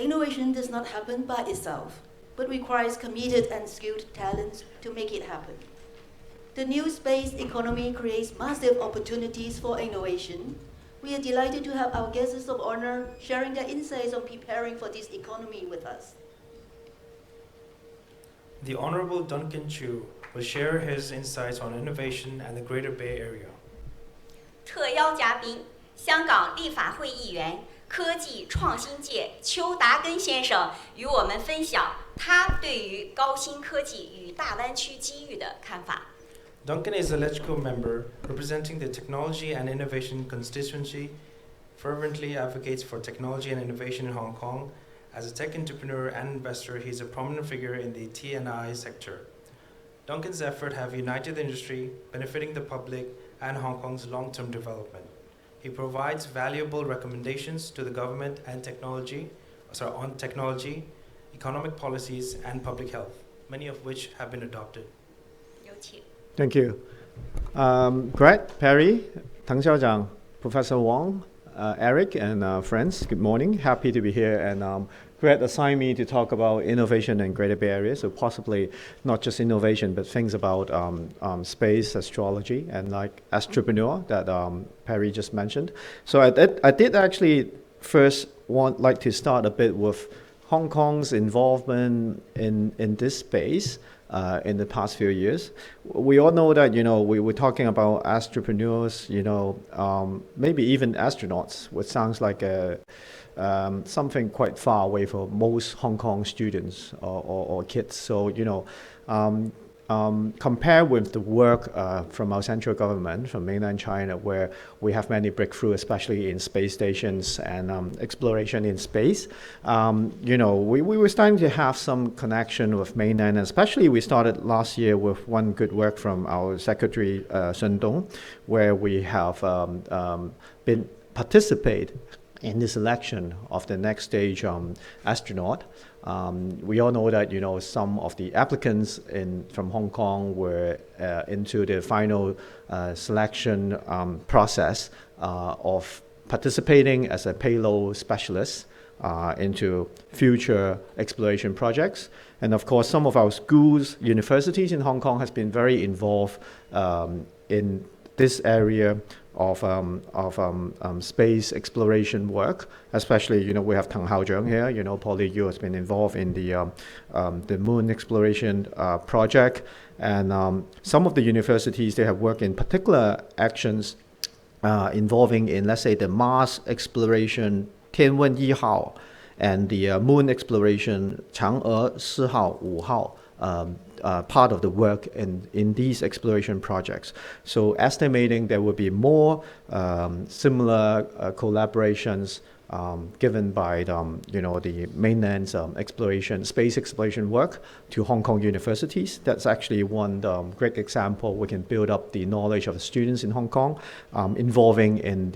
Innovation does not happen by itself, but requires committed and skilled talents to make it happen. The new space economy creates massive opportunities for innovation. We are delighted to have our guests of honor sharing their insights on preparing for this economy with us. The Honorable Duncan Chiu will share his insights on innovation and the Greater Bay Area. 特邀嘉宾，香港立法会议员、科技创新界邱达根先生与我们分享他对于高新科技与大湾区机遇的看法。Duncan is a legislative member representing the Technology and Innovation constituency, fervently advocates for technology and innovation in Hong Kong. As a tech entrepreneur and investor, he is a prominent figure in the T&I sector. Duncan's efforts have united the industry, benefiting the public and Hong Kong's long-term development. He provides valuable recommendations to the government and on technology, economic policies, and public health, many of which have been adopted. Thank you. Greg, Perry, Tang Xiaozhang, Professor Wong, Eric, and friends, good morning. Happy to be here. And Greg assigned me to talk about innovation in Greater Bay Area, so possibly not just innovation, but things about space, astrology, and like astropreneur that Perry just mentioned. So I did actually first like to start a bit with Hong Kong's involvement in this space in the past few years. We all know that, we were talking about astropreneurs, maybe even astronauts, which sounds like something quite far away for most Hong Kong students or kids. So, compare with the work from our central government, from mainland China, where we have many breakthroughs, especially in space stations and exploration in space. We were starting to have some connection with mainland, and especially we started last year with one good work from our Secretary Sun Dong, where we have been participate in the selection of the next stage astronaut. We all know that some of the applicants from Hong Kong were into the final selection process of participating as a payload specialist into future exploration projects. And of course, some of our schools, universities in Hong Kong has been very involved in this area of space exploration work, especially we have Tang Haozheng here. PolyU has been involved in the moon exploration project, and some of the universities, they have worked in particular actions involving in, let's say, the Mars exploration 𝗓𝗏𝗰𝗲 and the moon exploration 𝗖𝗻𝘂 5号 part of the work in these exploration projects. So estimating there will be more similar collaborations given by the mainland's space exploration work to Hong Kong universities. That's actually one great example. We can build up the knowledge of the students in Hong Kong involving in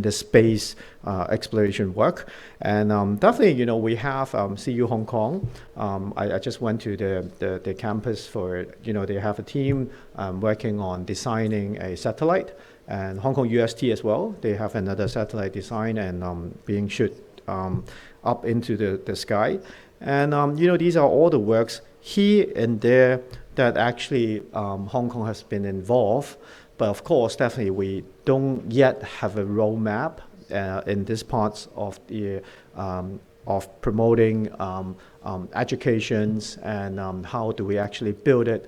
the space exploration work. And definitely, we have CU Hong Kong. I just went to the campus for, they have a team working on designing a satellite, and Hong Kong UST as well. They have another satellite design and being shot up into the sky. And, these are all the works here and there that actually Hong Kong has been involved. But of course, definitely, we don't yet have a roadmap in this parts of the of promoting educations and how do we actually build it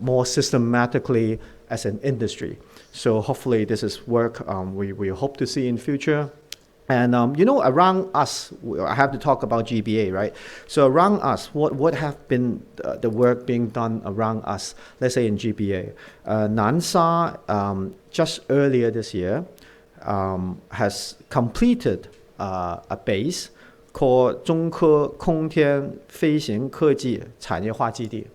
more systematically as an industry. So hopefully, this is work we hope to see in future. And around us, I have to talk about GBA, right? So around us, what have been the work being done around us? Let's say in GBA, Nansha just earlier this year has completed a base called 中科空天飞行科技产业化基地.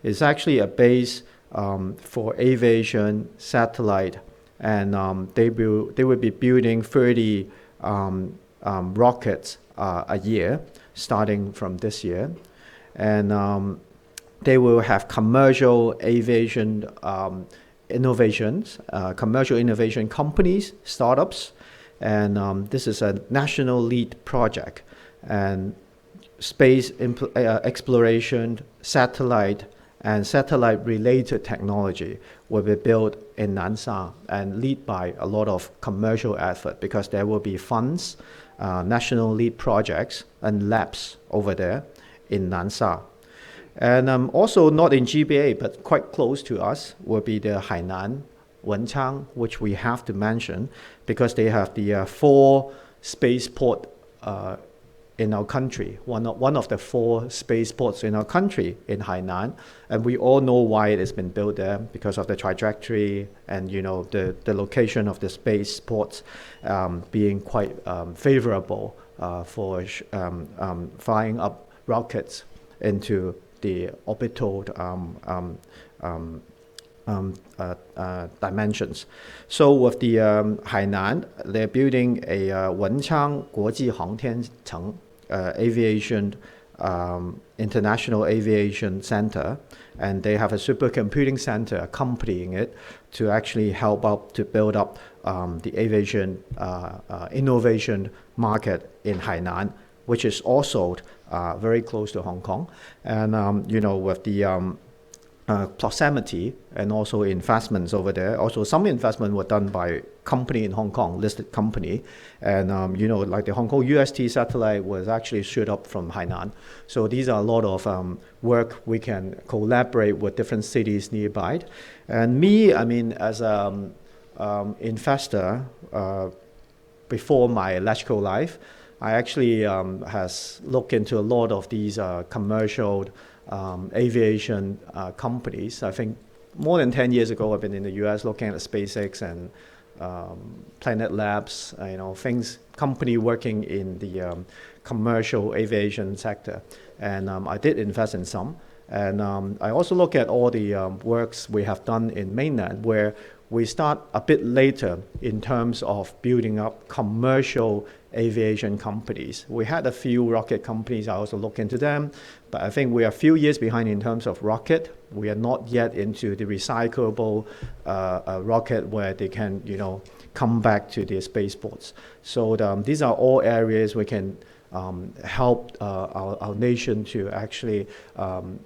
It's actually a base for aviation, satellite, and they will be building 30 rockets a year, starting from this year. And they will have commercial aviation innovations, commercial innovation companies, startups. And this is a national lead project. and space exploration, satellite, and satellite-related technology will be built in Nansha and led by a lot of commercial effort, because there will be funds, national lead projects, and labs over there in Nansha. And also not in GBA, but quite close to us, will be the Hainan, Wenchang, which we have to mention, because they have the 4 spaceport in our country, one of the 4 spaceports in our country in Hainan. And we all know why it has been built there, because of the trajectory and the location of the spaceports being quite favorable for flying up rockets into the orbital dimensions. So with the Hainan, they're building a Wenchang 国际航天城 aviation international aviation center, and they have a supercomputing center accompanying it to actually help out to build up the aviation innovation market in Hainan, which is also very close to Hong Kong. And with the proximity and also investments over there. Also, some investment were done by company in Hong Kong, listed company, and like the Hong Kong UST satellite was actually shoot up from Hainan. So these are a lot of work we can collaborate with different cities nearby. And me, I mean, as an investor before my electrical life, I actually has looked into a lot of these commercial aviation companies. I think more than 10 years ago, I've been in the US looking at SpaceX and Planet Labs, company working in the commercial aviation sector. And I did invest in some. And I also look at all the works we have done in mainland, where we start a bit later in terms of building up commercial aviation companies. We had a few rocket companies, I also look into them, but I think we are a few years behind in terms of rocket. We are not yet into the recyclable rocket where they can, come back to the spaceports. So these are all areas we can help our nation to actually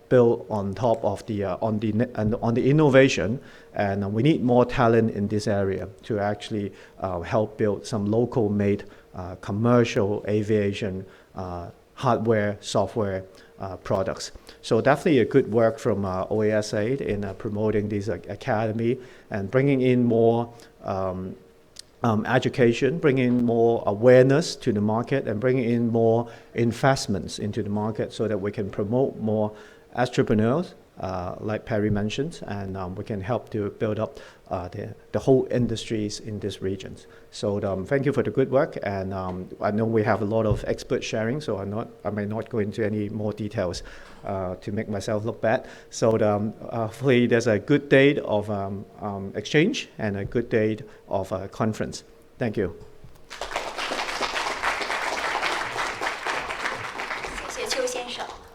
build on top of the on the innovation, and we need more talent in this area to actually help build some local made commercial aviation hardware, software products. So definitely a good work from OASA in promoting this academy and bringing in more education, bringing in more awareness to the market, and bringing in more investments into the market so that we can promote more astropreneurs, like Perry mentioned, and we can help to build up the whole industries in these regions. So thank you for the good work, and I know we have a lot of expert sharing, so I may not go into any more details to make myself look bad. So hopefully there's a good day of exchange and a good day of conference. Thank you.